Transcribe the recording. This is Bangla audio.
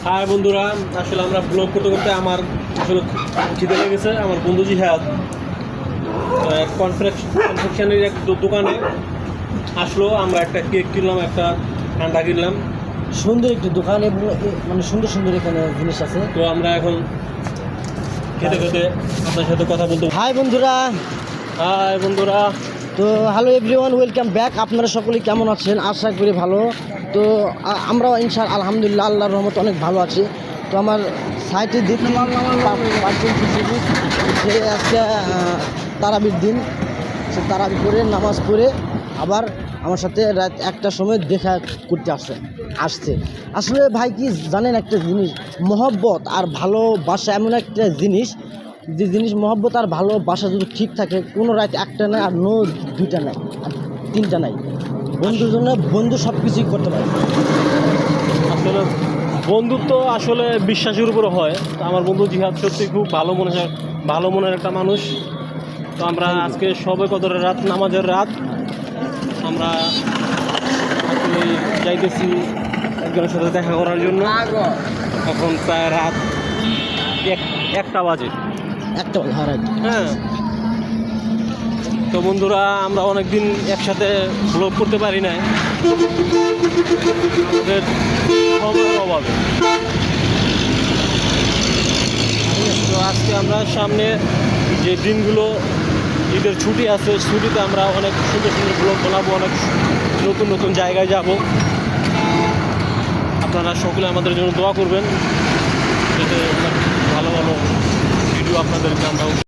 হাই বন্ধুরা, আসলে আমরা ব্লগ করতে করতে আমার আসলে খিদে লেগেছে। আমার বন্ধু জিহাদ কনফেকশনের এক দোকানে আসলো। আমরা একটা কেক কিনলাম, একটা ঠান্ডা কিনলাম। সুন্দর একটি দোকান এবং মানে সুন্দর সুন্দর এখানে জিনিস আছে। তো আমরা এখন খেতে খেতে আপনার সাথে কথা বলতে। হাই বন্ধুরা, হাই বন্ধুরা, তো হ্যালো এভরিওয়ান, ওয়েলকাম ব্যাক। আপনারা সকলে কেমন আছেন? আশা করি ভালো। তো আমরাও আলহামদুলিল্লাহ আল্লাহর রহমতে অনেক ভালো আছি। তো আমার সাইটে দেখি সে আজকে তারাবির দিন, সে তারাবি করে নামাজ পড়ে আবার আমার সাথে রাত 1টার সময় দেখা করতে আসছে। আসলে ভাই কি জানেন একটা জিনিস, মহব্বত আর ভালোবাসা এমন একটা জিনিস, যে জিনিস মহব্বত আর ভালোবাসা যদি ঠিক থাকে, কোনো রাত একটা নাই আর দুইটা নাই আর তিনটা নাই। বন্ধুর জন্য বন্ধু সব কিছুই করতে পারে। আসলে বন্ধুত্ব আসলে বিশ্বাসের উপরে হয়। তো আমার বন্ধু জিহাদ সত্যি খুব ভালো মনের একটা মানুষ। তো আমরা আজকে সবে কদরের রাত, নামাজের রাত, আমরা আসলে যাইতেছি একজনের সাথে দেখা করার জন্য। এখন প্রায় রাত 1টা বাজে। হ্যাঁ, তো বন্ধুরা আমরা অনেকদিন একসাথে ব্লগ করতে পারি নাই আমাদের সময়ের অভাবে। তো আজকে আমরা সামনে যে দিনগুলো ঈদের ছুটি আছে, ছুটিতে আমরা অনেক সুন্দর সুন্দর ব্লগ বানাবো, অনেক নতুন নতুন জায়গায় যাব। আপনারা সকলে আমাদের জন্য দোয়া করবেন, যাতে ভালো ভালো ভিডিও আপনাদেরকে আমরা